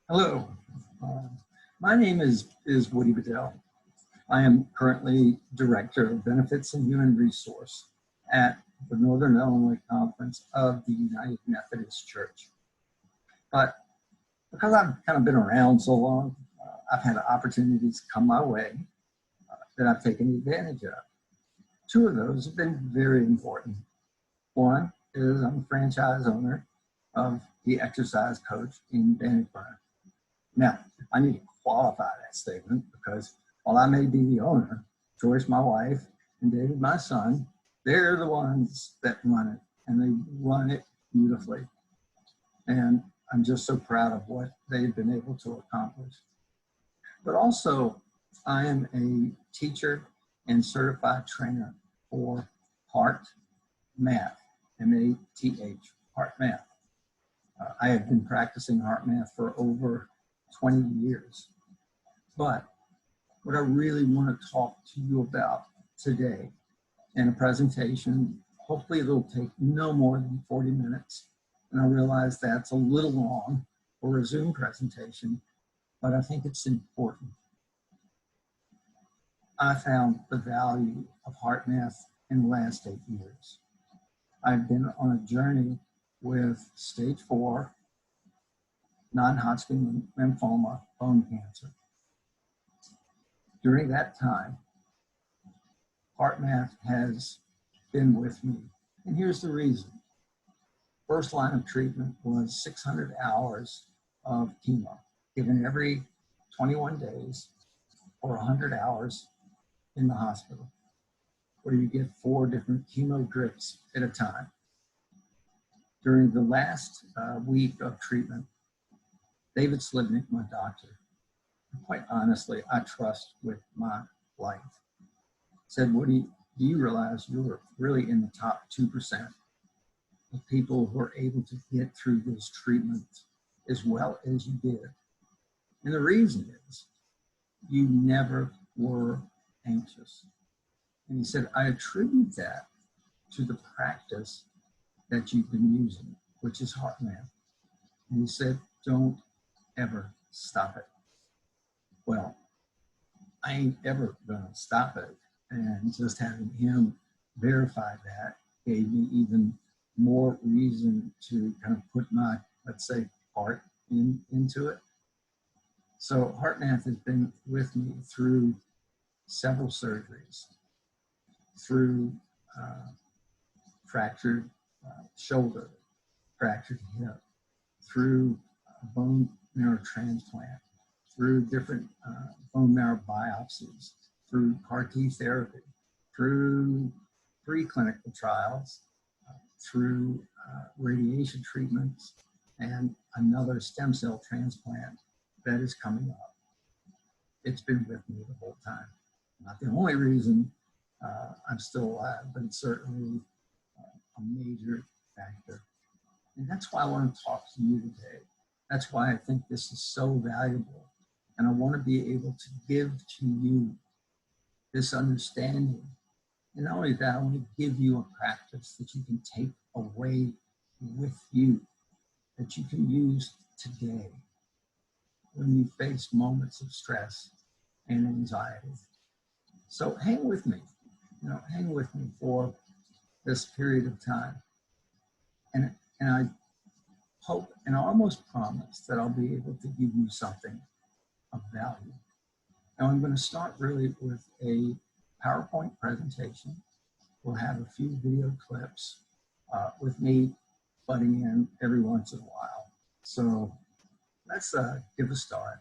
Hello, my name is Woody Bedell. I am currently Director of Benefits and Human Resource at the Northern Illinois Conference of the United Methodist Church. But because I've kind of been around so long, I've had opportunities come my way that I've taken advantage of. Two of those have been very important. One is I'm a franchise owner of the exercise coach in Bannockburn. Now, I need to qualify that statement because while I may be the owner, Joyce, my wife, and David, my son, they're the ones that run it, and they run it beautifully. And I'm just so proud of what they've been able to accomplish. But also, I am a teacher and certified trainer for HeartMath, M-A-T-H, HeartMath. I have been practicing HeartMath for over 20 years. But what I really want to talk to you about today in a presentation, hopefully it'll take no more than 40 minutes. And I realize that's a little long for a Zoom presentation, but I think it's important. I found the value of HeartMath in the last 8 years. I've been on a journey with stage 4 non-Hodgkin lymphoma bone cancer. During that time, HeartMath has been with me. And here's the reason. First line of treatment was 600 hours of chemo, given every 21 days or 100 hours in the hospital, where you get 4 different chemo drips at a time. During the last week of treatment, David Slibnick, my doctor, quite honestly, I trust with my life, said, Woody, do you realize you're really in the top 2% of people who are able to get through this treatment as well as you did? And the reason is you never were anxious. And he said, I attribute that to the practice that you've been using, which is HeartMath. And he said, don't ever stop it. Well, I ain't ever gonna stop it. And just having him verify that gave me even more reason to kind of put my, let's say, heart into it. So HeartMath has been with me through several surgeries, through fractured shoulder, fractured hip, through bone marrow transplant, through different bone marrow biopsies, through CAR T therapy, through preclinical trials, through radiation treatments, and another stem cell transplant that is coming up. It's been with me the whole time. Not the only reason I'm still alive, but it's certainly a major factor. And that's why I want to talk to you today. That's why I think this is so valuable. And I want to be able to give to you this understanding. And not only that, I want to give you a practice that you can take away with you, that you can use today when you face moments of stress and anxiety. So hang with me, hang with me for this period of time. And I hope and I almost promise that I'll be able to give you something of value. Now I'm going to start really with a PowerPoint presentation. We'll have a few video clips with me butting in every once in a while. So let's give a start.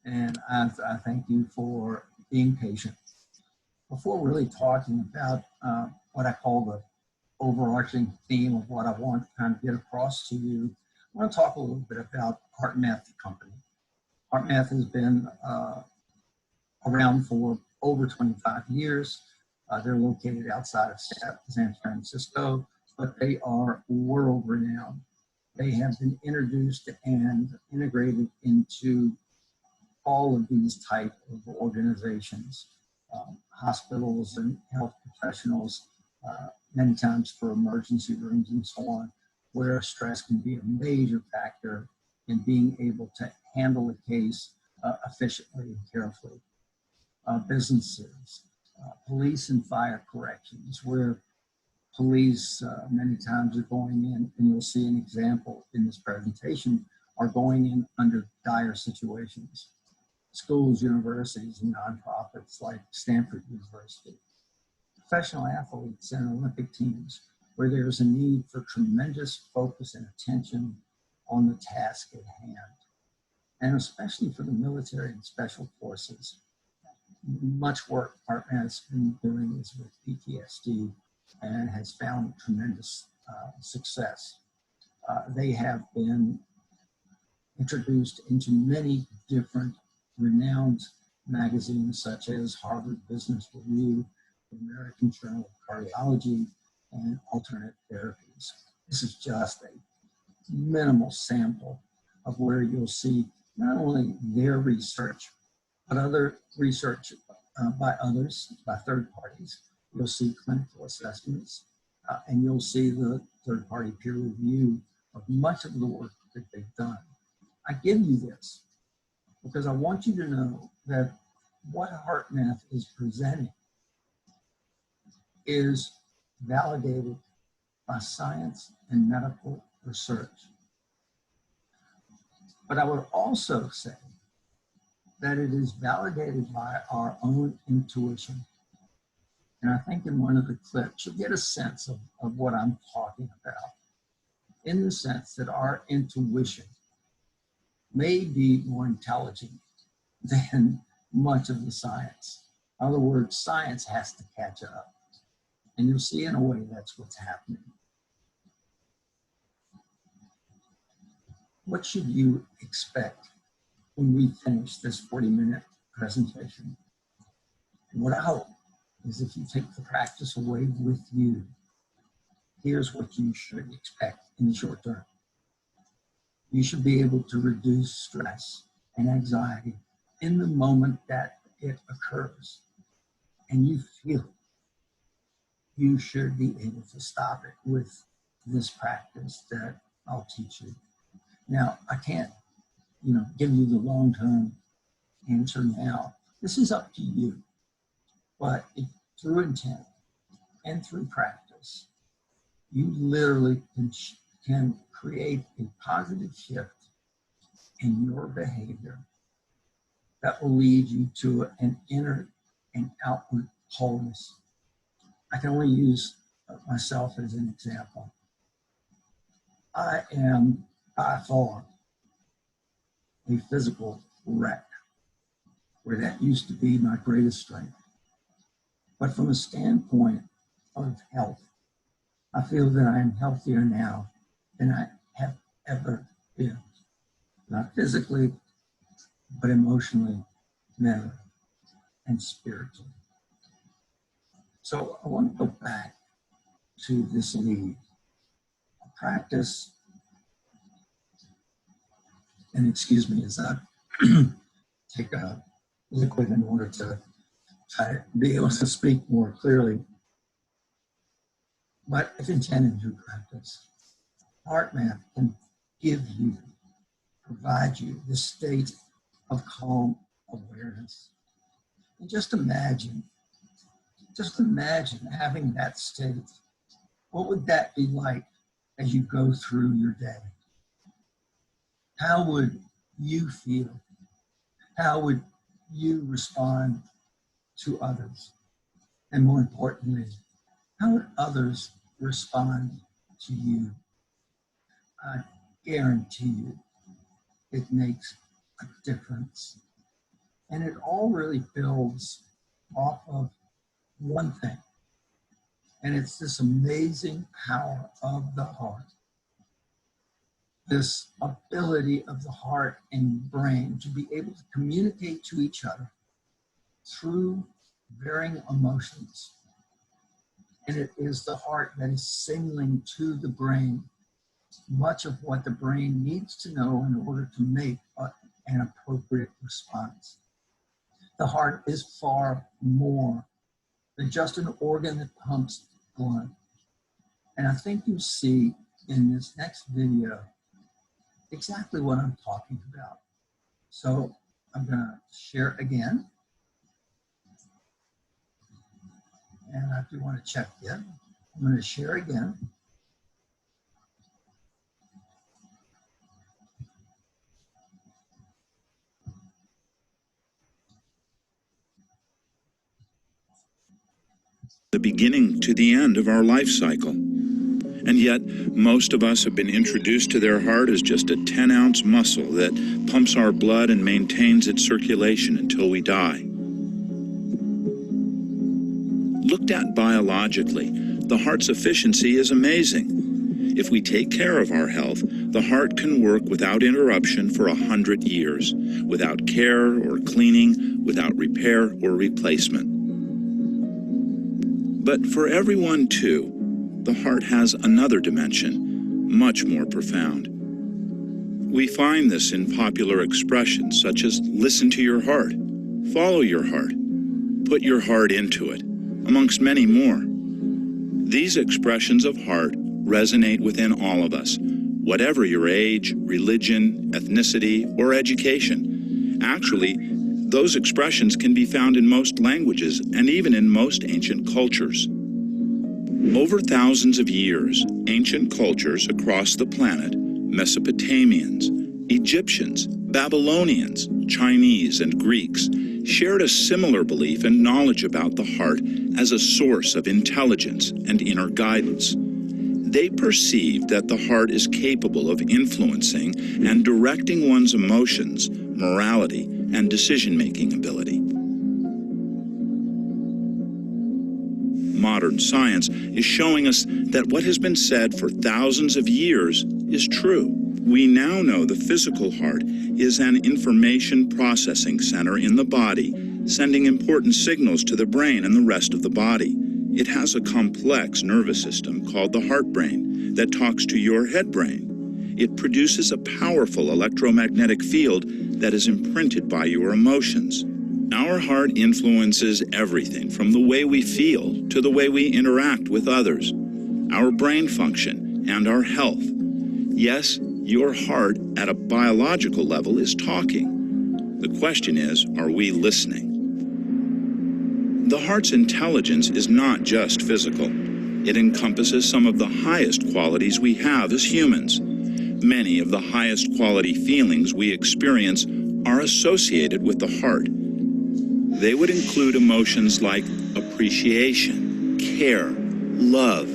And I thank you for being patient. Before really talking about what I call the overarching theme of what I want to kind of get across to you, I want to talk a little bit about HeartMath, the company. HeartMath has been around for over 25 years. They're located outside of San Francisco, but they are world renowned. They have been introduced and integrated into all of these type of organizations, hospitals and health professionals, many times for emergency rooms and so on, where stress can be a major factor in being able to handle a case efficiently and carefully. Businesses, police and fire corrections, where police many times are going in, and you'll see an example in this presentation, are going in under dire situations. Schools, universities, and nonprofits like Stanford University. Professional athletes and Olympic teams, where there's a need for tremendous focus and attention on the task at hand. And especially for the military and special forces. Much work HeartMath has been doing is with PTSD and has found tremendous success. They have been introduced into many different renowned magazines such as Harvard Business Review, the American Journal of Cardiology, and Alternate Therapies. This is just a minimal sample of where you'll see not only their research, but other research by others, by third parties. You'll see clinical assessments, and you'll see the third-party peer review of much of the work that they've done. I give you this because I want you to know that what HeartMath is presenting is validated by science and medical research. But I would also say that it is validated by our own intuition. And I think in one of the clips, you'll get a sense of what I'm talking about, in the sense that our intuition may be more intelligent than much of the science. In other words, science has to catch up. And you'll see in a way that's what's happening. What should you expect when we finish this 40-minute presentation? What I hope is if you take the practice away with you, here's what you should expect in the short term. You should be able to reduce stress and anxiety in the moment that it occurs and you feel it. You should be able to stop it with this practice that I'll teach you. Now, I can't, give you the long-term answer now. This is up to you. But through intent and through practice, you literally can create a positive shift in your behavior that will lead you to an inner and outward wholeness. I can only use myself as an example. I am by far a physical wreck, where that used to be my greatest strength. But from a standpoint of health, I feel that I am healthier now than I have ever been. Not physically, but emotionally, mentally, and spiritually. So I want to go back to this lead. Practice, and excuse me as I take a liquid in order to try to be able to speak more clearly. But if intended to practice, HeartMath can provide you this state of calm awareness. And just imagine having that state. What would that be like as you go through your day? How would you feel? How would you respond to others? And more importantly, how would others respond to you? I guarantee you it makes a difference. And it all really builds off of one thing. And it's this amazing power of the heart. This ability of the heart and brain to be able to communicate to each other through varying emotions And it is the heart that is signaling to the brain much of what the brain needs to know in order to make an appropriate response. The heart is far more than just an organ that pumps blood. And I think you see in this next video exactly what I'm talking about. So I'm going to share again. And I do want to check it. I'm going to share again. The beginning to the end of our life cycle. And yet, most of us have been introduced to their heart as just a 10-ounce muscle that pumps our blood and maintains its circulation until we die. Looked at biologically, the heart's efficiency is amazing. If we take care of our health, the heart can work without interruption for 100 years, without care or cleaning, without repair or replacement. But for everyone, too, the heart has another dimension, much more profound. We find this in popular expressions such as listen to your heart, follow your heart, put your heart into it, amongst many more. These expressions of heart resonate within all of us, whatever your age, religion, ethnicity, or education. Actually, those expressions can be found in most languages and even in most ancient cultures. Over thousands of years, ancient cultures across the planet, Mesopotamians, Egyptians, Babylonians, Chinese, and Greeks, shared a similar belief and knowledge about the heart as a source of intelligence and inner guidance. They perceived that the heart is capable of influencing and directing one's emotions, morality, and decision-making ability. Modern science is showing us that what has been said for thousands of years is true. We now know the physical heart is an information processing center in the body, sending important signals to the brain and the rest of the body. It has a complex nervous system called the heart brain that talks to your head brain. It produces a powerful electromagnetic field that is imprinted by your emotions. Our heart influences everything from the way we feel to the way we interact with others, our brain function, and our health. Yes, your heart at a biological level is talking. The question is, are we listening? The heart's intelligence is not just physical. It encompasses some of the highest qualities we have as humans. Many of the highest quality feelings we experience are associated with the heart. They would include emotions like appreciation, care, love,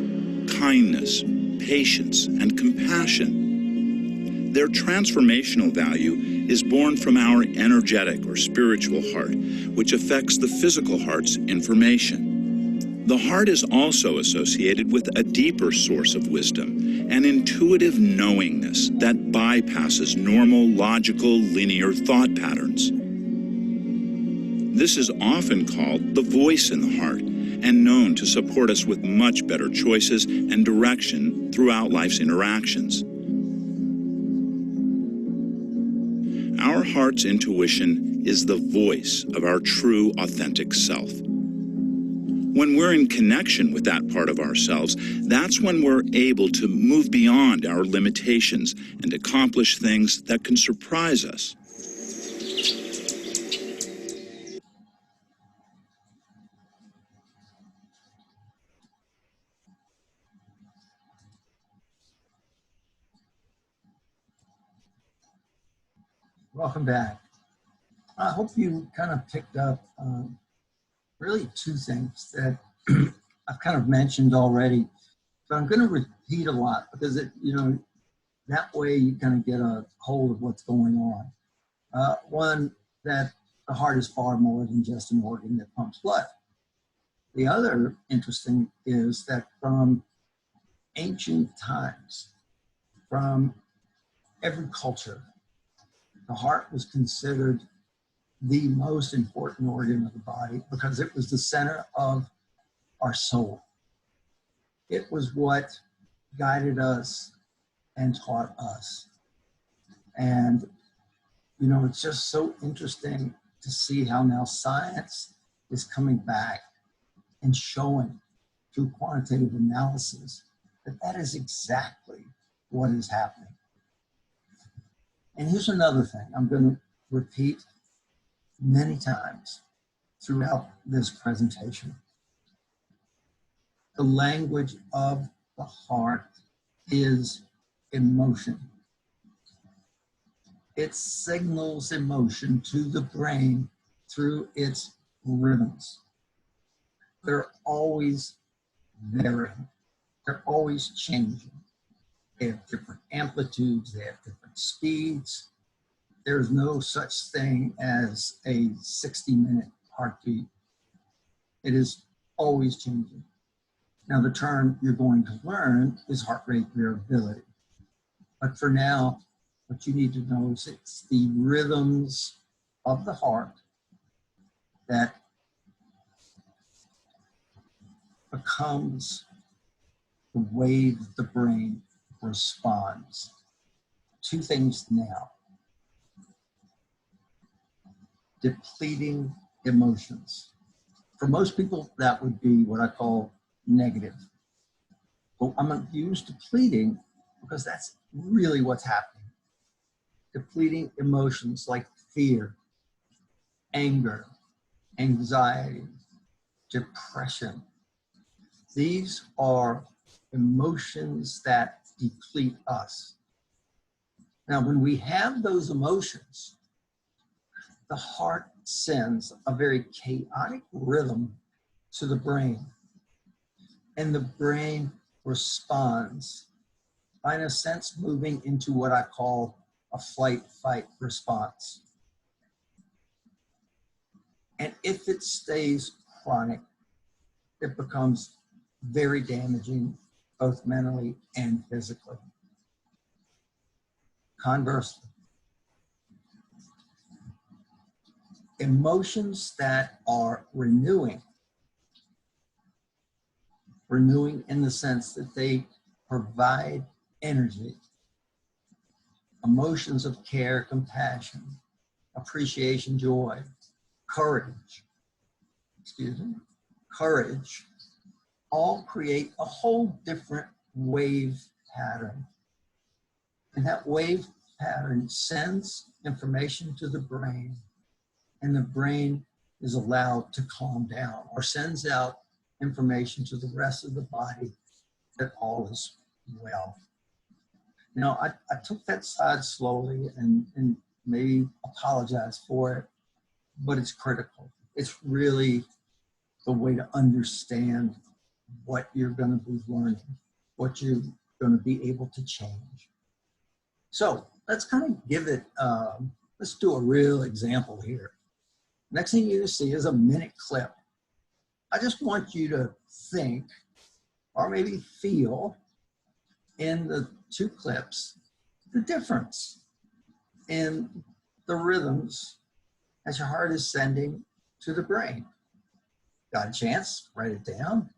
kindness, patience, and compassion. Their transformational value is born from our energetic or spiritual heart, which affects the physical heart's information. The heart is also associated with a deeper source of wisdom, an intuitive knowingness that bypasses normal, logical, linear thought patterns. This is often called the voice in the heart and known to support us with much better choices and direction throughout life's interactions. Our heart's intuition is the voice of our true, authentic self. When we're in connection with that part of ourselves, that's when we're able to move beyond our limitations and accomplish things that can surprise us. Welcome back. I hope you kind of picked up really two things that I've kind of mentioned already. So I'm going to repeat a lot because that way you kind of get a hold of what's going on. One, that the heart is far more than just an organ that pumps blood. The other interesting is that from ancient times, from every culture, the heart was considered the most important organ of the body because it was the center of our soul. It was what guided us and taught us. And, you know, it's just so interesting to see how now science is coming back and showing through quantitative analysis that that is exactly what is happening. And here's another thing I'm going to repeat many times throughout this presentation. The language of the heart is emotion. It signals emotion to the brain through its rhythms. They're always varying. They're always changing. They have different amplitudes. They have different speeds. There's no such thing as a 60-minute heartbeat. It is always changing. Now, the term you're going to learn is heart rate variability. But for now, what you need to know is it's the rhythms of the heart that becomes the way that the brain responds. Two things now. Depleting emotions. For most people, that would be what I call negative. But I'm going to use depleting because that's really what's happening. Depleting emotions like fear, anger, anxiety, depression. These are emotions that deplete us. Now, when we have those emotions, the heart sends a very chaotic rhythm to the brain, and the brain responds by, in a sense, moving into what I call a flight-fight response. And if it stays chronic, it becomes very damaging, both mentally and physically. Conversely, emotions that are renewing in the sense that they provide energy, emotions of care, compassion, appreciation, joy, courage, all create a whole different wave pattern. And that wave pattern sends information to the brain, and the brain is allowed to calm down or sends out information to the rest of the body that all is well. Now, I took that slide slowly and maybe apologize for it, but it's critical. It's really the way to understand what you're going to be learning, what you're going to be able to change. So let's kind of give it, let's do a real example here. Next thing you see is a minute clip. I just want you to think or maybe feel in the two clips the difference in the rhythms as your heart is sending to the brain. Got a chance? Write it down.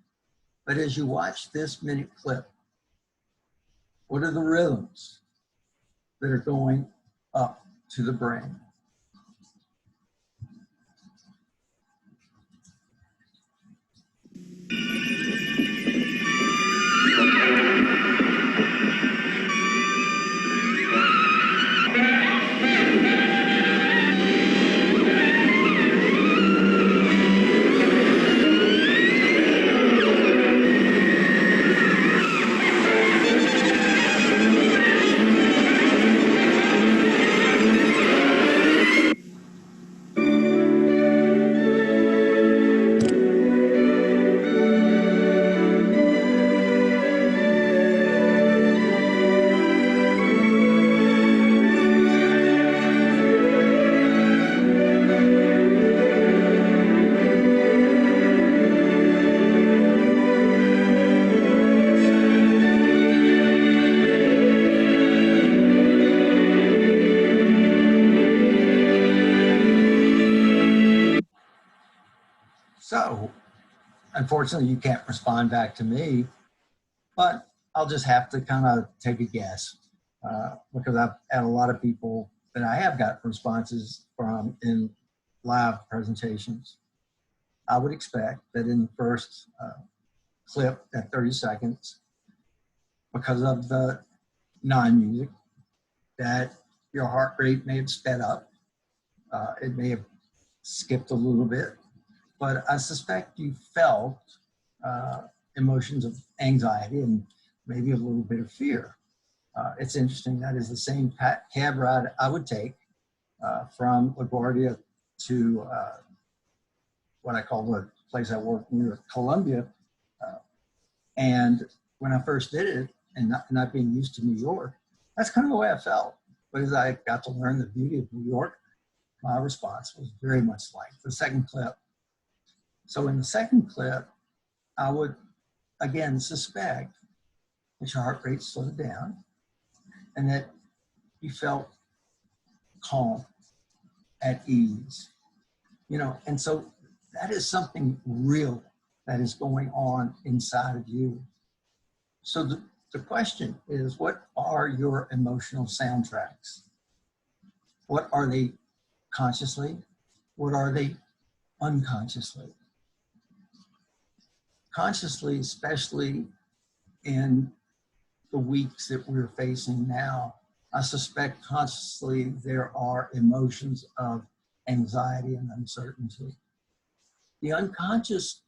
But as you watch this minute clip, what are the rhythms that are going up to the brain? So, unfortunately, you can't respond back to me, But I'll just have to kind of take a guess because I've had a lot of people that I have got responses from in live presentations. I would expect that in the first clip at 30 seconds, because of the non-music, that your heart rate may have sped up. It may have skipped a little bit, but I suspect you felt emotions of anxiety and maybe a little bit of fear. It's interesting, that is the same cab ride I would take from LaGuardia to what I call the place I work near, Columbia. And when I first did it, and not being used to New York, that's kind of the way I felt. But as I got to learn the beauty of New York, my response was very much like the second clip. So in the second clip, I would again suspect that your heart rate slowed down and that you felt calm, at ease, you know, and so that is something real that is going on inside of you. So the question is, what are your emotional soundtracks? What are they consciously? What are they unconsciously? Consciously, especially in the weeks that we're facing now, I suspect consciously there are emotions of anxiety and uncertainty. The unconscious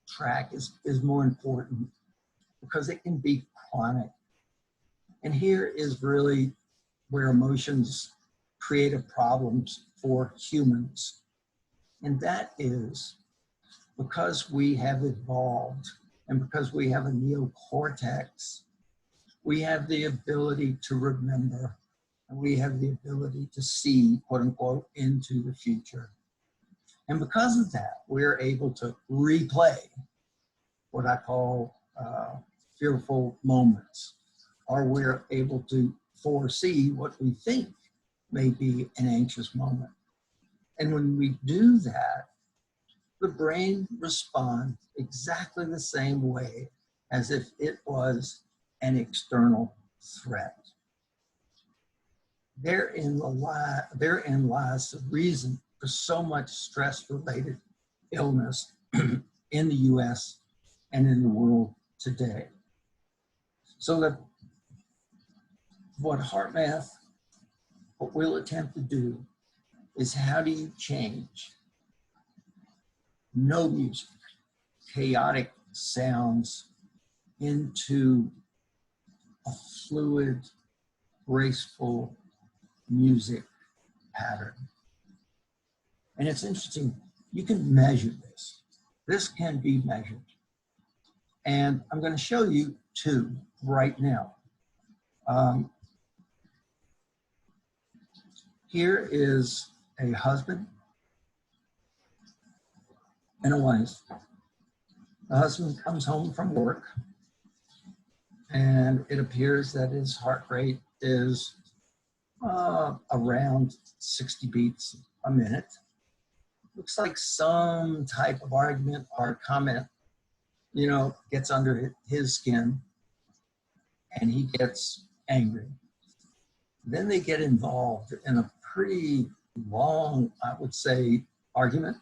track is more important because it can be chronic. And here is really where emotions create problems for humans. And that is because we have evolved and because we have a neocortex, we have the ability to remember, and we have the ability to see, quote unquote, into the future. And because of that, we're able to replay what I call fearful moments, or we're able to foresee what we think may be an anxious moment. And when we do that, the brain responds exactly the same way as if it was an external threat. Therein lies the reason for so much stress-related illness in the US and in the world today. So that what we'll attempt to do is, how do you change no music, chaotic sounds into a fluid, graceful music pattern? And it's interesting, you can measure this. This can be measured. And I'm going to show you two right now. Here is a husband and a wife. The husband comes home from work, and it appears that his heart rate is around 60 beats a minute. Looks like some type of argument or comment, you know, gets under his skin, and he gets angry. Then they get involved in a pretty long, I would say, argument,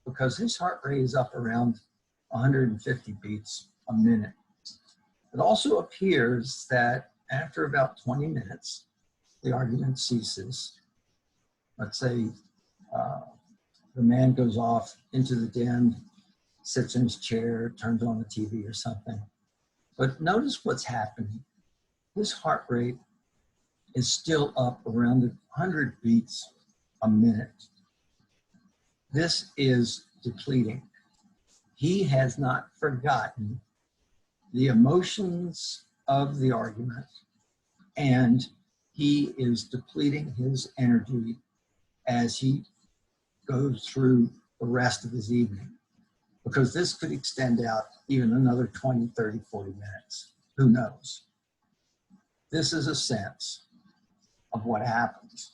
because his heart rate is up around 150 beats a minute. It also appears that after about 20 minutes, the argument ceases. Let's say the man goes off into the den, sits in his chair, turns on the TV or something. But notice what's happening. His heart rate is still up around 100 beats a minute. This is depleting. He has not forgotten the emotions of the argument, and he is depleting his energy as he goes through the rest of his evening, because this could extend out even another 20, 30, 40 minutes. Who knows? This is a sense of what happens.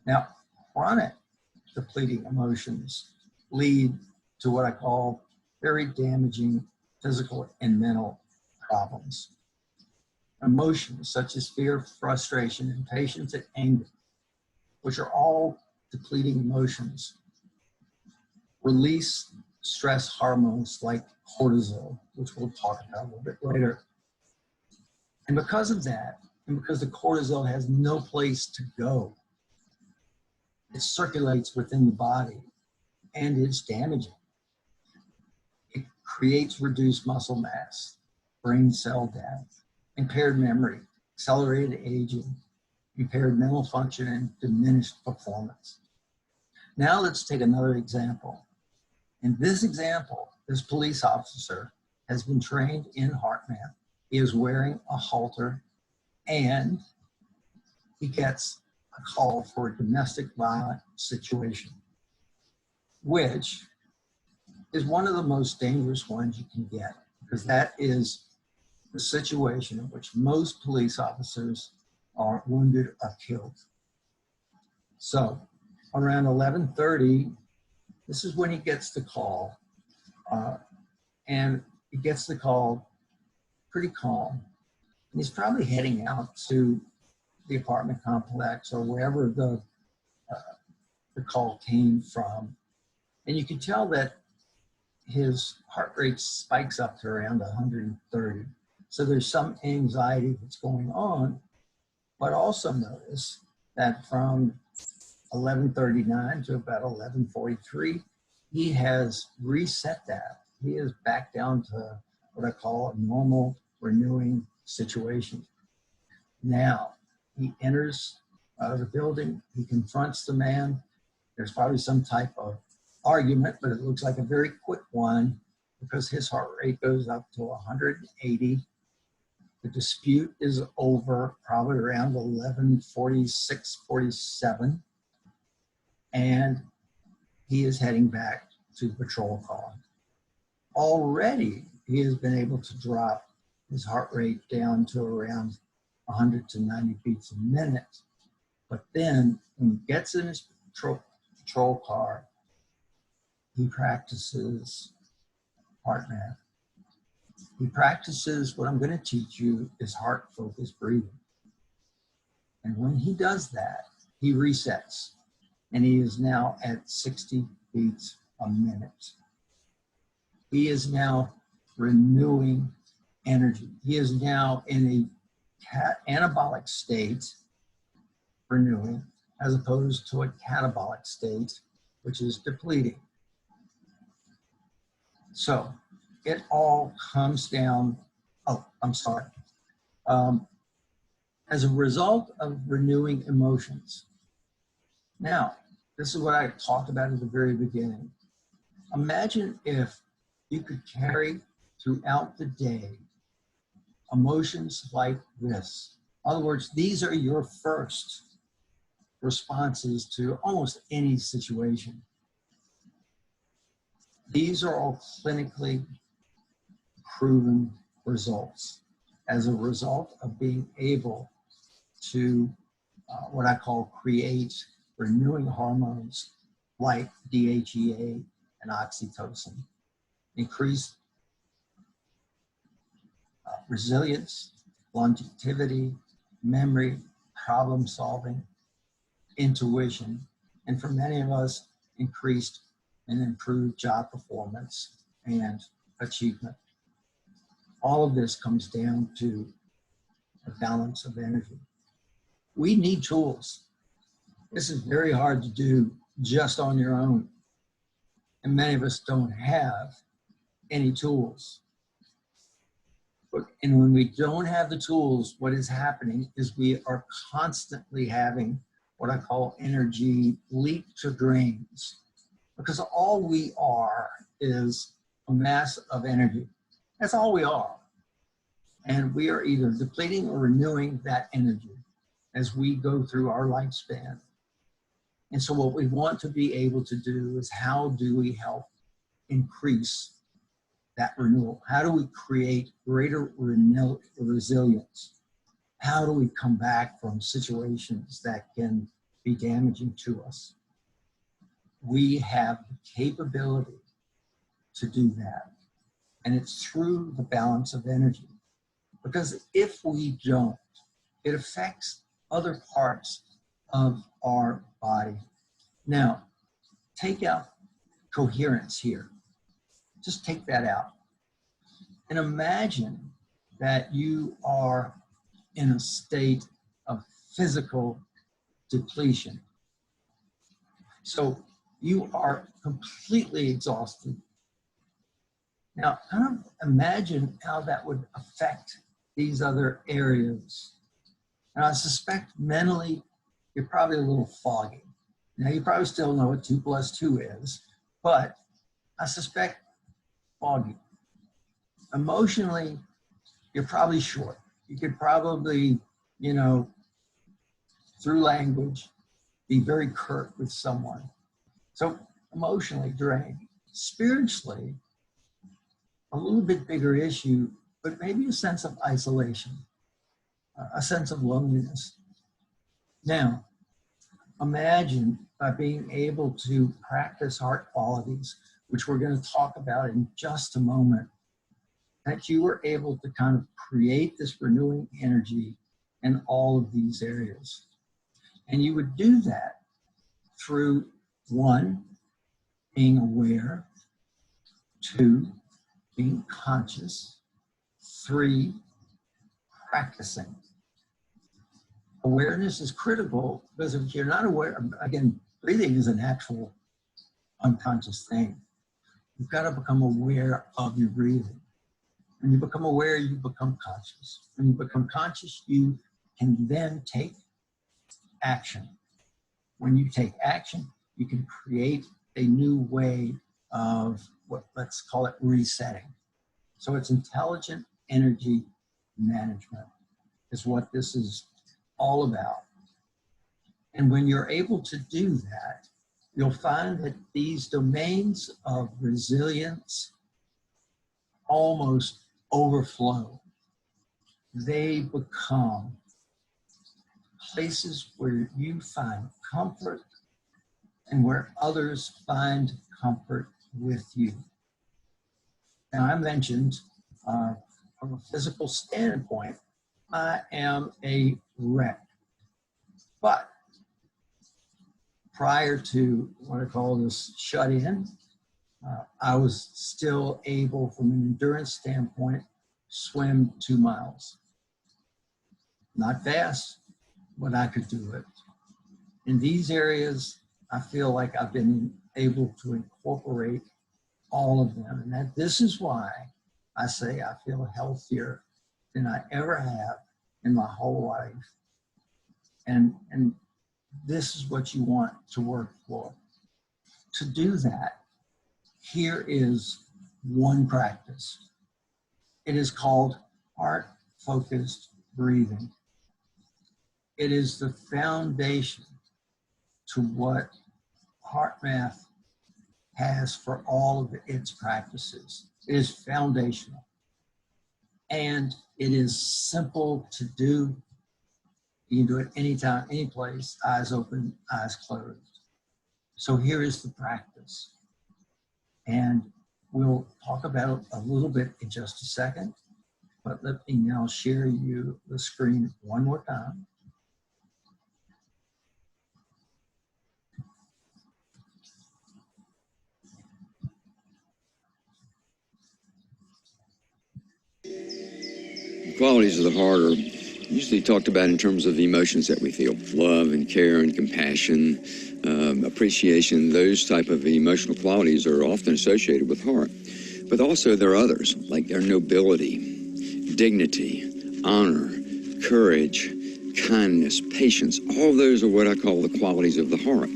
Now, chronic depleting emotions lead to what I call very damaging physical and mental problems. Emotions such as fear, frustration, impatience, and anger, which are all depleting emotions, release stress hormones like cortisol, which we'll talk about a little bit later. And because of that, and because the cortisol has no place to go, it circulates within the body and it's damaging. It creates reduced muscle mass, brain cell death, impaired memory, accelerated aging, impaired mental function, and diminished performance. Now let's take another example. In this example, this police officer has been trained in HeartMath. He is wearing a halter and he gets a call for a domestic violence situation, which is one of the most dangerous ones you can get, because that is the situation in which most police officers are wounded or killed. So around 11:30, this is when he gets the call, and he gets the call pretty calm. And he's probably heading out to the apartment complex or wherever the call came from. And you can tell that his heart rate spikes up to around 130. So there's some anxiety that's going on, but also notice that from 11:39 to about 11:43, he has reset that. He is back down to what I call a normal renewing situation. Now, he enters the building, he confronts the man. There's probably some type of argument, but it looks like a very quick one because his heart rate goes up to 180. The dispute is over probably around 11:46, 47, and he is heading back to the patrol car. Already, he has been able to drop his heart rate down to around 100 to 90 beats a minute. But then, when he gets in his patrol car, he practices HeartMath. He practices what I'm going to teach you is heart-focused breathing. And when he does that, he resets. And he is now at 60 beats a minute. He is now renewing energy. He is now in a anabolic state, renewing, as opposed to a catabolic state, which is depleting. So it all comes down, as a result of renewing emotions. Now, this is what I talked about at the very beginning. Imagine if you could carry throughout the day emotions like this. In other words, these are your first responses to almost any situation. These are all clinically proven results as a result of being able to what I call create renewing hormones like DHEA and oxytocin, increase resilience, longevity, memory, problem solving, intuition, and for many of us, increased and improved job performance and achievement. All of this comes down to a balance of energy. We need tools. This is very hard to do just on your own. And many of us don't have any tools. And when we don't have the tools, what is happening is we are constantly having what I call energy leak to drains. Because all we are is a mass of energy. That's all we are. And we are either depleting or renewing that energy as we go through our lifespan. And so what we want to be able to do is how do we help increase that renewal? How do we create greater resilience? How do we come back from situations that can be damaging to us? We have the capability to do that. And it's through the balance of energy. Because if we don't, it affects other parts of our body. Now, take out coherence here. Just take that out. And imagine that you are in a state of physical depletion. So you are completely exhausted. Now, kind of imagine how that would affect these other areas. And I suspect mentally, you're probably a little foggy. Now, you probably still know what 2 + 2 is, but I suspect foggy. Emotionally, you're probably short. You could probably, through language, be very curt with someone. So emotionally drained. Spiritually, a little bit bigger issue, but maybe a sense of isolation, a sense of loneliness. Now, imagine by being able to practice heart qualities, which we're going to talk about in just a moment, that you were able to kind of create this renewing energy in all of these areas. And you would do that through 1, being aware, 2, being conscious, 3, practicing. Awareness is critical because if you're not aware, again, breathing is an actual unconscious thing. You've got to become aware of your breathing. When you become aware, you become conscious. When you become conscious, you can then take action. When you take action, you can create a new way of let's call it resetting. So it's intelligent energy management is what this is all about. And when you're able to do that, you'll find that these domains of resilience almost overflow. They become places where you find comfort and where others find comfort with you. Now, I mentioned from a physical standpoint, I am a wreck. But prior to what I call this shut-in, I was still able, from an endurance standpoint, swim 2 miles. Not fast, but I could do it. In these areas, I feel like I've been able to incorporate all of them. And this is why I say I feel healthier than I ever have in my whole life. And this is what you want to work for. To do that, here is one practice. It is called heart-focused breathing. It is the foundation to what HeartMath has for all of its practices. It is foundational. And it is simple to do. You can do it anytime, any place, eyes open, eyes closed. So here is the practice. And we'll talk about it a little bit in just a second, but let me now share you the screen one more time. Qualities of the heart are usually talked about in terms of the emotions that we feel. Love and care and compassion, appreciation, those type of emotional qualities are often associated with heart. But also there are others, like their nobility, dignity, honor, courage, kindness, patience. All those are what I call the qualities of the heart.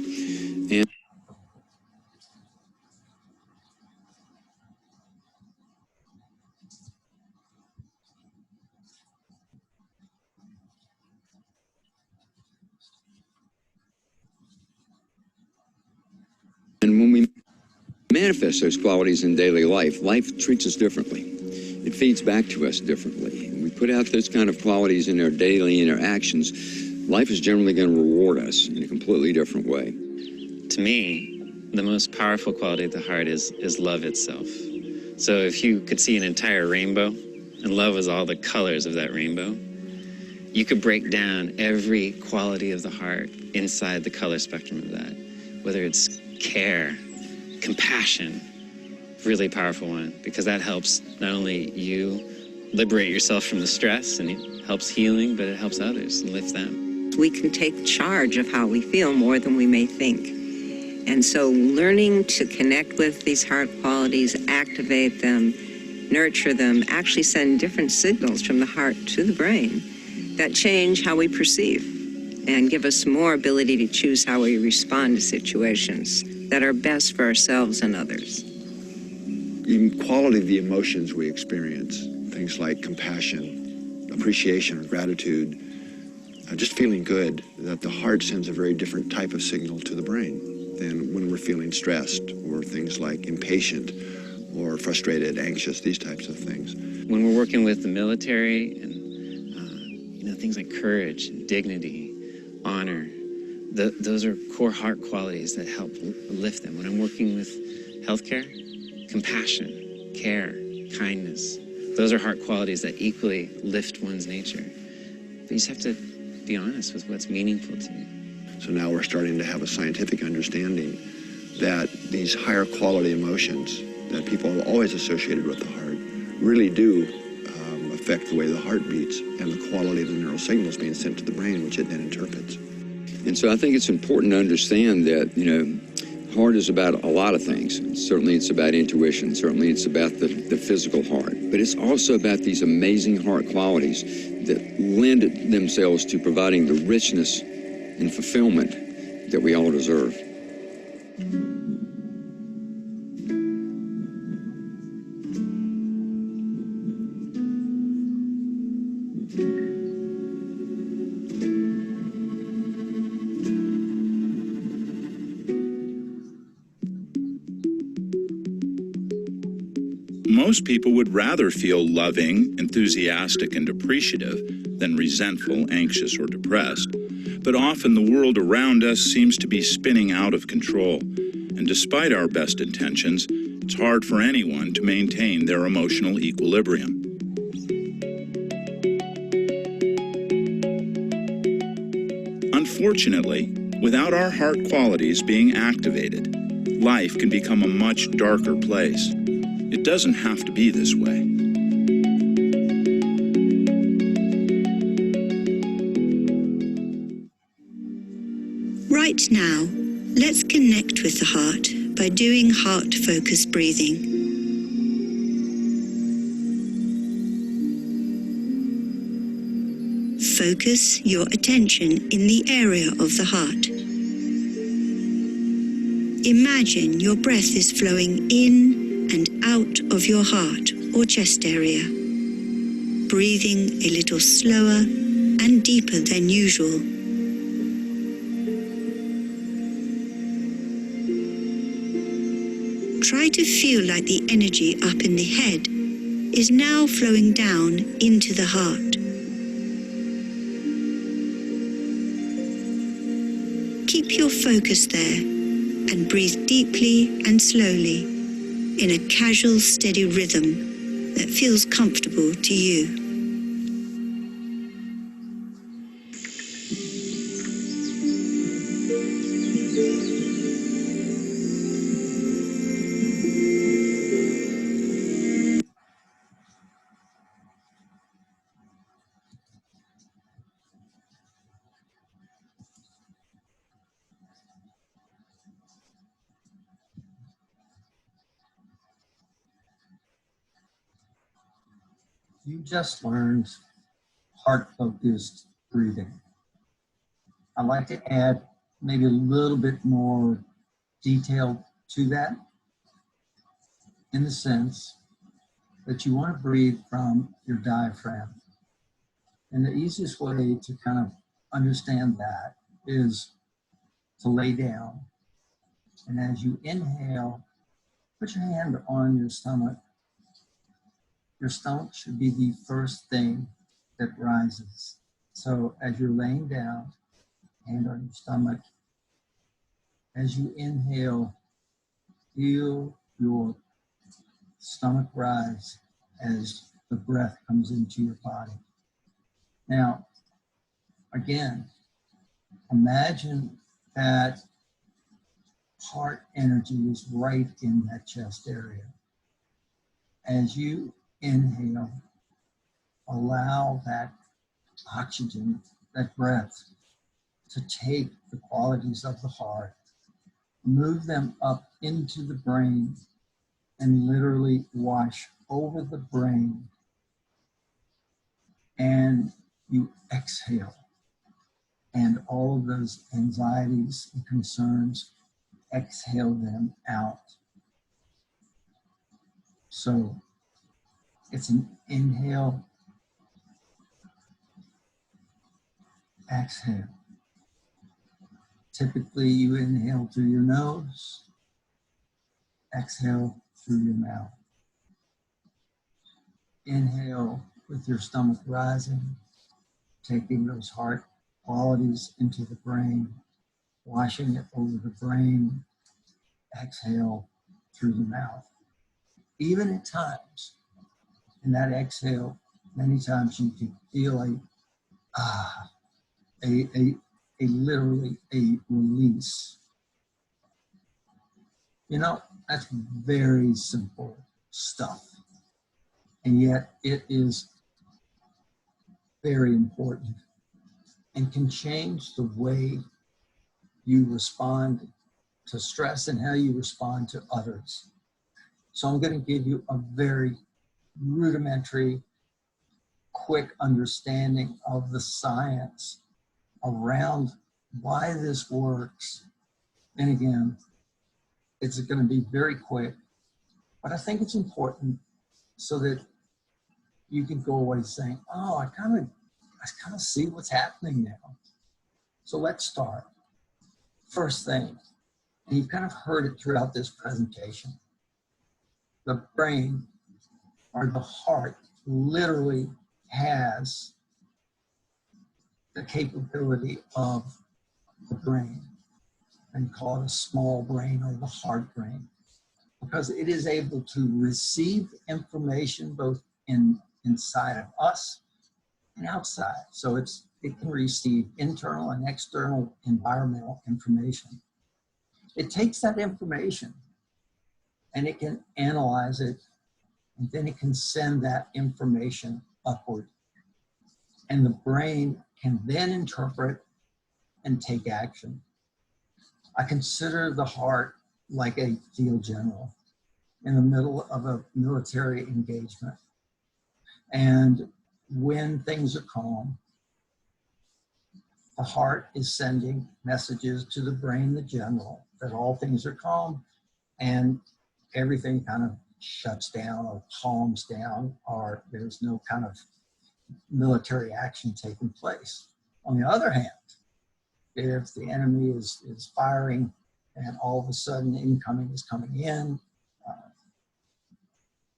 And when we manifest those qualities in daily life, life treats us differently. It feeds back to us differently. And we put out those kind of qualities in our daily interactions, life is generally going to reward us in a completely different way. To me, the most powerful quality of the heart is love itself. So if you could see an entire rainbow and love was all the colors of that rainbow, you could break down every quality of the heart inside the color spectrum of that, whether it's care, compassion, really powerful one, because that helps not only you liberate yourself from the stress and it helps healing, but it helps others and lifts them. We can take charge of how we feel more than we may think. And so learning to connect with these heart qualities, activate them, nurture them, actually send different signals from the heart to the brain that change how we perceive and give us more ability to choose how we respond to situations that are best for ourselves and others. In quality of the emotions we experience, things like compassion, appreciation, or gratitude, just feeling good, that the heart sends a very different type of signal to the brain than when we're feeling stressed, or things like impatient or frustrated, anxious, these types of things. When we're working with the military and things like courage, dignity, honor, those are core heart qualities that help lift them. When I'm working with healthcare, compassion, care, kindness, those are heart qualities that equally lift one's nature. But you just have to be honest with what's meaningful to you. So now we're starting to have a scientific understanding that these higher quality emotions that people have always associated with the heart really do affect the way the heart beats and the quality of the neural signals being sent to the brain, which it then interprets. And so I think it's important to understand that, heart is about a lot of things. Certainly it's about intuition. Certainly it's about the physical heart. But it's also about these amazing heart qualities that lend themselves to providing the richness and fulfillment that we all deserve. Most people would rather feel loving, enthusiastic, and appreciative than resentful, anxious, or depressed. But often the world around us seems to be spinning out of control. And despite our best intentions, it's hard for anyone to maintain their emotional equilibrium. Unfortunately, without our heart qualities being activated, life can become a much darker place. It doesn't have to be this way. Right now, let's connect with the heart by doing heart-focused breathing. Focus your attention in the area of the heart. Imagine your breath is flowing in and out of your heart or chest area, breathing a little slower and deeper than usual. Try to feel like the energy up in the head is now flowing down into the heart. Keep your focus there and breathe deeply and slowly in a casual, steady rhythm that feels comfortable to you. You just learned heart-focused breathing. I'd like to add maybe a little bit more detail to that, in the sense that you want to breathe from your diaphragm. And the easiest way to kind of understand that is to lay down. And as you inhale, put your hand on your stomach. Your stomach should be the first thing that rises. So as you're laying down, hand on your stomach, as you inhale, feel your stomach rise as the breath comes into your body. Now, again, imagine that heart energy is right in that chest area. As you inhale, allow that oxygen, that breath, to take the qualities of the heart, move them up into the brain, and literally wash over the brain. And you exhale. And all of those anxieties and concerns, exhale them out. So it's an inhale, exhale. Typically, you inhale through your nose, exhale through your mouth. Inhale with your stomach rising, taking those heart qualities into the brain, washing it over the brain. Exhale through the mouth. Even at times, in that exhale, many times you can feel literally a release. You know, that's very simple stuff. And yet it is very important and can change the way you respond to stress and how you respond to others. So I'm going to give you a very rudimentary, quick understanding of the science around why this works. And again, it's going to be very quick, but I think it's important so that you can go away saying, oh, I kind of see what's happening now. So let's start. First thing, and you've kind of heard it throughout this presentation, the brain or the heart literally has the capability of the brain, and call it a small brain or the heart brain, because it is able to receive information both inside of us and outside. So it can receive internal and external environmental information. It takes that information and it can analyze it, and then it can send that information upward. And the brain can then interpret and take action. I consider the heart like a field general in the middle of a military engagement. And when things are calm, the heart is sending messages to the brain, the general, that all things are calm and everything kind of shuts down or calms down, or there's no kind of military action taking place. On the other hand, if the enemy is firing and all of a sudden incoming is coming in,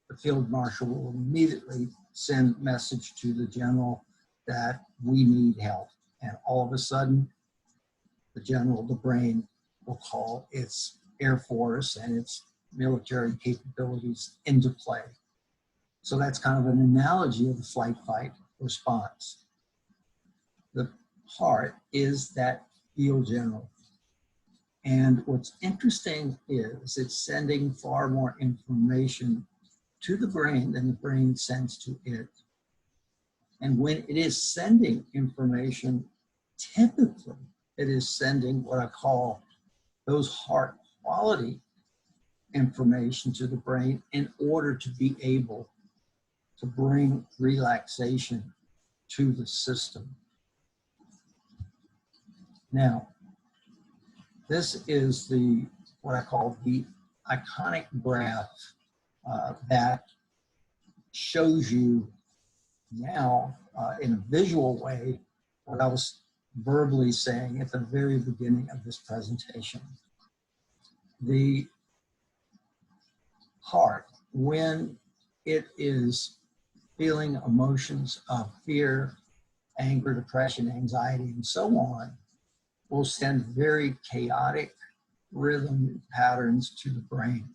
the field marshal will immediately send a message to the general that we need help. And all of a sudden, the general, the brain, will call its Air Force and its military capabilities into play. So that's kind of an analogy of the flight-fight response. The heart is that field general. And what's interesting is it's sending far more information to the brain than the brain sends to it. And when it is sending information, typically it is sending what I call those heart quality information to the brain in order to be able to bring relaxation to the system. Now, this is what I call the iconic breath that shows you now in a visual way what I was verbally saying at the very beginning of this presentation. The heart, when it is feeling emotions of fear, anger, depression, anxiety, and so on, will send very chaotic rhythm patterns to the brain.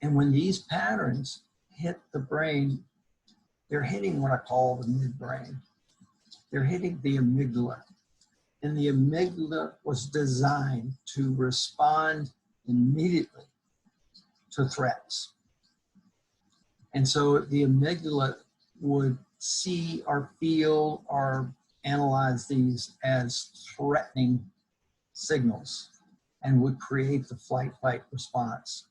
And when these patterns hit the brain, they're hitting what I call the midbrain. They're hitting the amygdala. And the amygdala was designed to respond immediately to threats. And so the amygdala would see or feel or analyze these as threatening signals and would create the flight-fight response.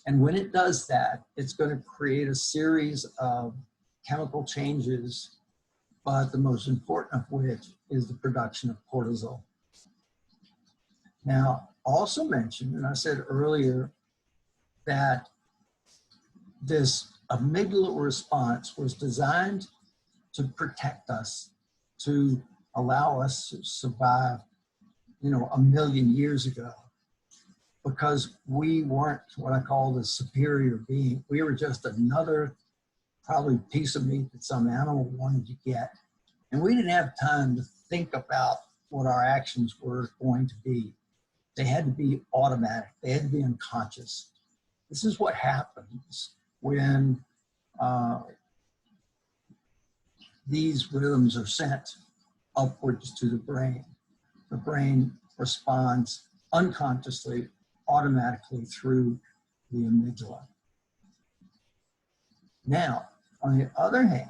And when it does that, it's going to create a series of chemical changes, but the most important of which is the production of cortisol. Now, also mentioned, and I said earlier, that this amygdala response was designed to protect us, to allow us to survive, you know, 1 million years ago, because we weren't what I call the superior being. We were just another probably piece of meat that some animal wanted to get. And we didn't have time to think about what our actions were going to be. They had to be automatic. They had to be unconscious. This is what happens when these rhythms are sent upwards to the brain. The brain responds unconsciously, automatically through the amygdala. Now, on the other hand,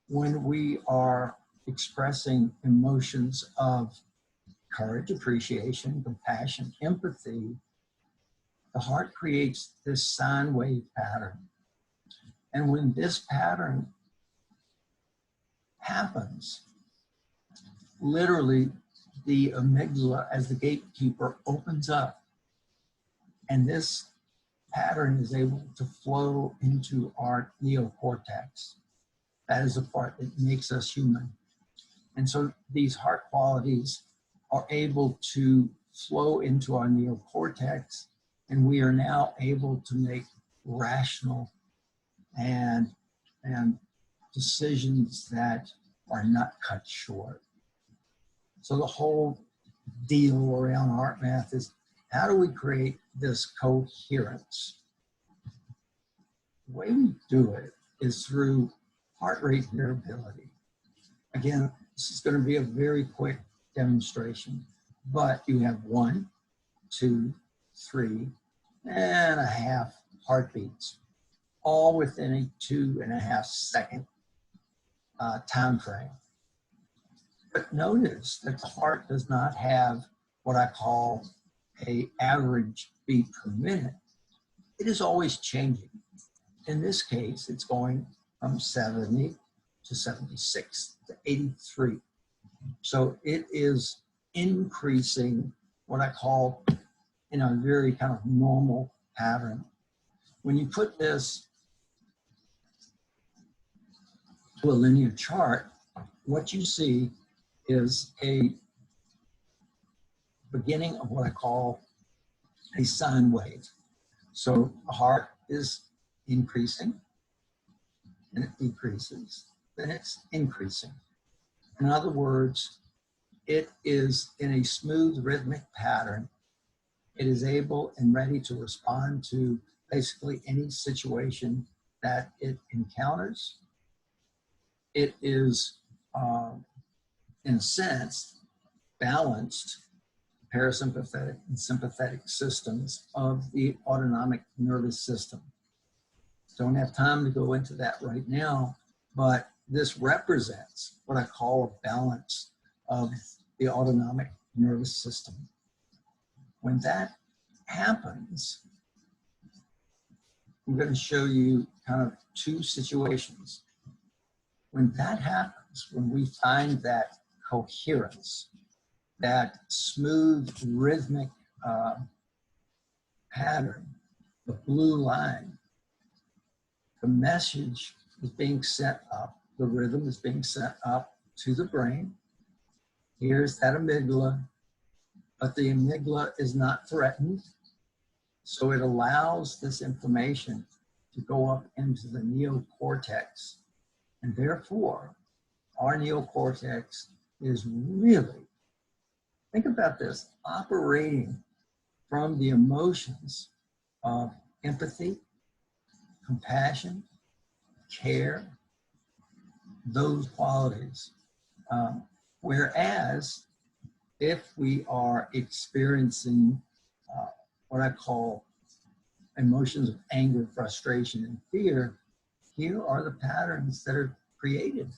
when we are expressing emotions of courage, appreciation, compassion, empathy, the heart creates this sine wave pattern. And when this pattern happens, literally the amygdala as the gatekeeper opens up, and this pattern is able to flow into our neocortex. That is the part that makes us human. And so these heart qualities are able to flow into our neocortex, and we are now able to make rational and decisions that are not cut short. So the whole deal around HeartMath is, how do we create this coherence? The way we do it is through heart rate variability. Again, this is going to be a very quick demonstration, but you have 1, 2, 3.5 heartbeats, all within a 2.5 second time frame. But notice that the heart does not have what I call an average beat per minute. It is always changing. In this case, it's going from 70 to 76 to 83. So it is increasing what I call in a very kind of normal pattern. When you put this to a linear chart, what you see is a beginning of what I call a sine wave. So the heart is increasing, and it decreases, then it's increasing. In other words, it is in a smooth rhythmic pattern. It is able and ready to respond to basically any situation that it encounters. It is, in a sense, balanced parasympathetic and sympathetic systems of the autonomic nervous system. Don't have time to go into that right now, but this represents what I call a balance of the autonomic nervous system. When that happens, I'm going to show you kind of 2 situations. When that happens, when we find that coherence, that smooth rhythmic pattern, the blue line, the message is being sent up, the rhythm is being sent up to the brain. Here's that amygdala, but the amygdala is not threatened, so it allows this information to go up into the neocortex, and therefore our neocortex is really, think about this, operating from the emotions of empathy, compassion, care, those qualities. Whereas if we are experiencing what I call emotions of anger, frustration, and fear, here are the patterns that are created.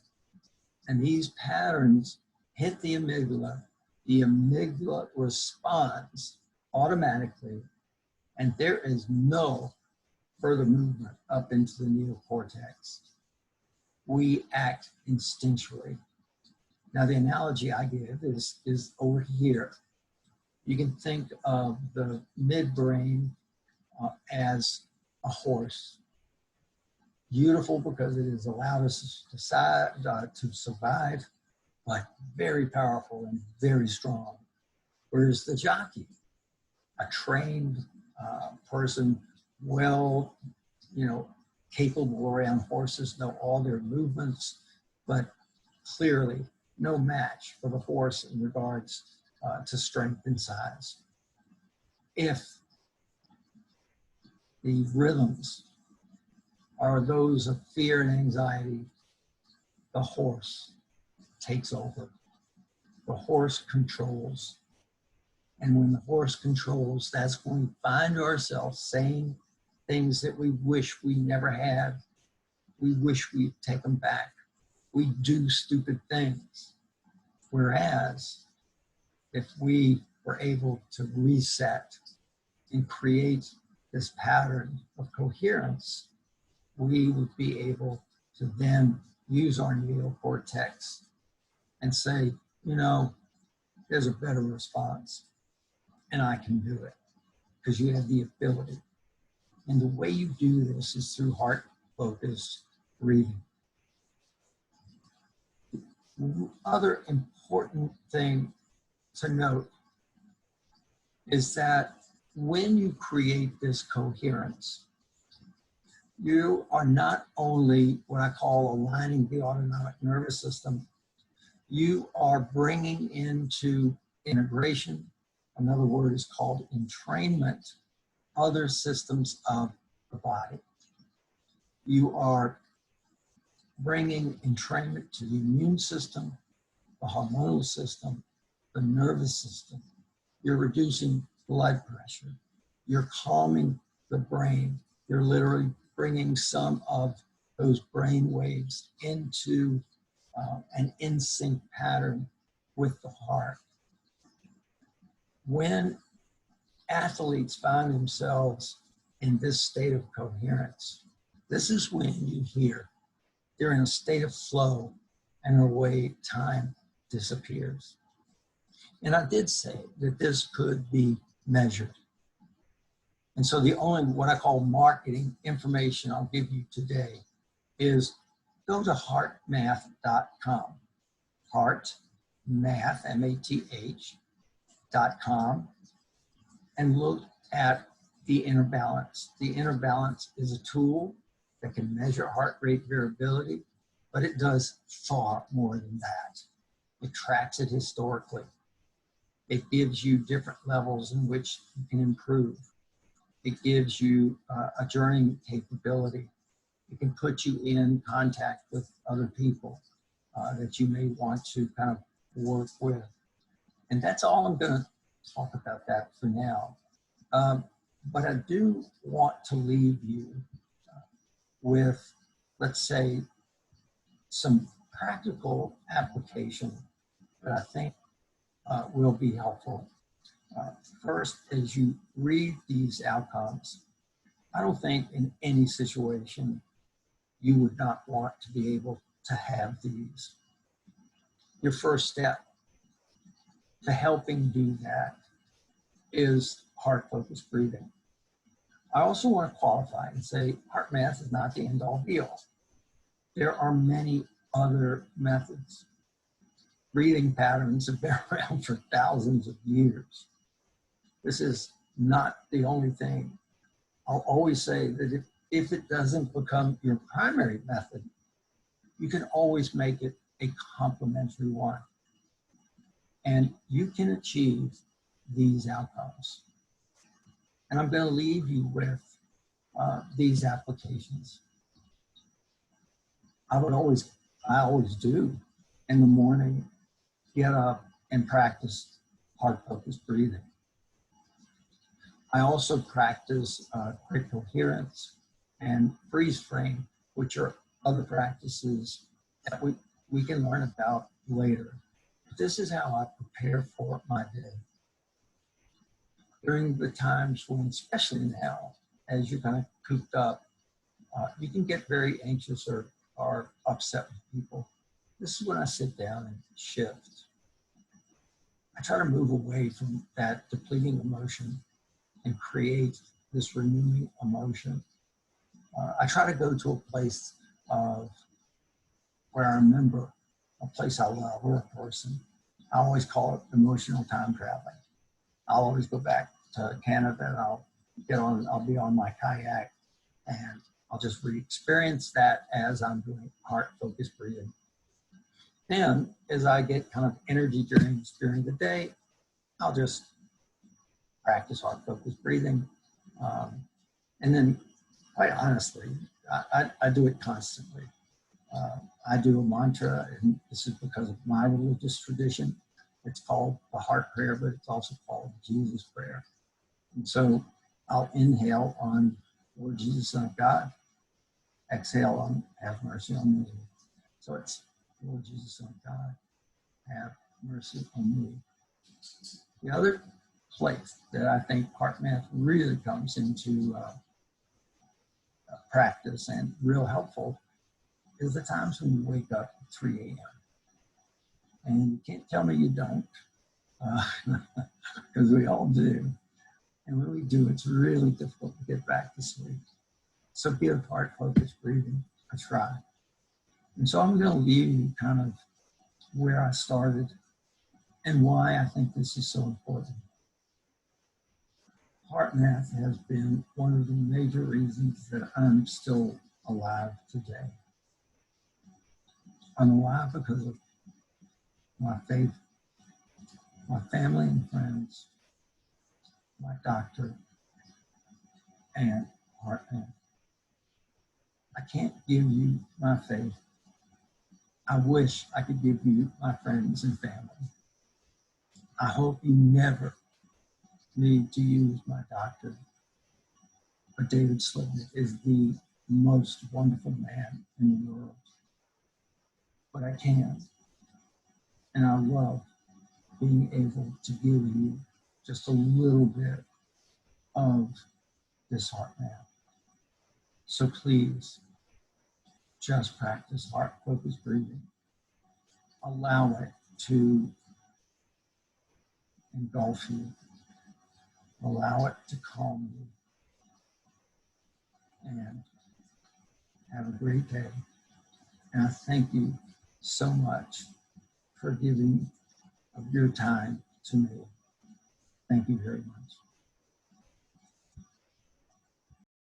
And these patterns hit the amygdala. The amygdala responds automatically, and there is no further movement up into the neocortex. We act instinctually. Now, the analogy I give is over here. You can think of the midbrain as a horse. Beautiful because it has allowed us to survive, but very powerful and very strong. Whereas the jockey, a trained person, well, capable around horses, know all their movements, but clearly no match for the horse in regards to strength and size. If the rhythms are those of fear and anxiety, the horse takes over. The horse controls. And when the horse controls, that's when we find ourselves saying things that we wish we never had. We wish we'd take them back. We do stupid things. Whereas if we were able to reset and create this pattern of coherence, we would be able to then use our neocortex and say, there's a better response, and I can do it, because you have the ability. And the way you do this is through heart-focused breathing. The other important thing to note is that when you create this coherence, you are not only what I call aligning the autonomic nervous system, you are bringing into integration, another word is called entrainment, other systems of the body. You are bringing entrainment to the immune system, the hormonal system, the nervous system. You're reducing blood pressure. You're calming the brain. You're literally bringing some of those brain waves into an in-sync pattern with the heart. When athletes find themselves in this state of coherence, this is when you hear they're in a state of flow, and in a way time disappears. And I did say that this could be measured. And so the only what I call marketing information I'll give you today is go to HeartMath.com. HeartMath, M-A-T-H.com, and look at the inner balance. The inner balance is a tool that can measure heart rate variability, but it does far more than that. It tracks it historically. It gives you different levels in which you can improve. It gives you a journeying capability. It can put you in contact with other people that you may want to kind of work with. And that's all I'm going to talk about that for now. But I do want to leave you with, let's say, some practical application that I think will be helpful. First, as you read these outcomes, I don't think in any situation you would not want to be able to have these. Your first step to helping do that is heart-focused breathing. I also want to qualify and say HeartMath is not the end-all be-all. There are many other methods. Breathing patterns have been around for thousands of years. This is not the only thing. I'll always say that if it doesn't become your primary method, you can always make it a complementary one. And you can achieve these outcomes. And I'm going to leave you with these applications. I always do in the morning, get up and practice heart-focused breathing. I also practice quick coherence and freeze frame, which are other practices that we can learn about later. But this is how I prepare for my day. During the times when, especially now, as you're kind of cooped up, you can get very anxious or upset with people. This is when I sit down and shift. I try to move away from that depleting emotion and create this renewing emotion. I try to go to a place where I remember a place I love or a person. I always call it emotional time traveling. I'll always go back to Canada and I'll be on my kayak and I'll just re-experience that as I'm doing heart-focused breathing. And as I get kind of energy during the day, I'll just practice heart-focused breathing. And then, quite honestly, I do it constantly. I do a mantra, and this is because of my religious tradition. It's called the heart prayer, but it's also called Jesus prayer. And so I'll inhale on Lord Jesus, Son of God. Exhale on have mercy on me. So it's Lord Jesus, Son of God, have mercy on me. The other place that I think HeartMath really comes into practice and real helpful is the times when you wake up at 3 a.m. And you can't tell me you don't, because we all do. And when we do, it's really difficult to get back to sleep. So give heart-focused breathing a try. And so I'm going to leave you kind of where I started and why I think this is so important. HeartMath has been one of the major reasons that I'm still alive today. I'm alive because of my faith, my family and friends, my doctor, and HeartMath. I can't give you my faith. I wish I could give you my friends and family. I hope you never need to use my doctor. But David Slipnick is the most wonderful man in the world. But I can. And I love being able to give you just a little bit of this HeartMath. So please, just practice heart-focused breathing. Allow it to engulf you. Allow it to calm you. And have a great day. And I thank you so much for giving of your time to me. Thank you very much.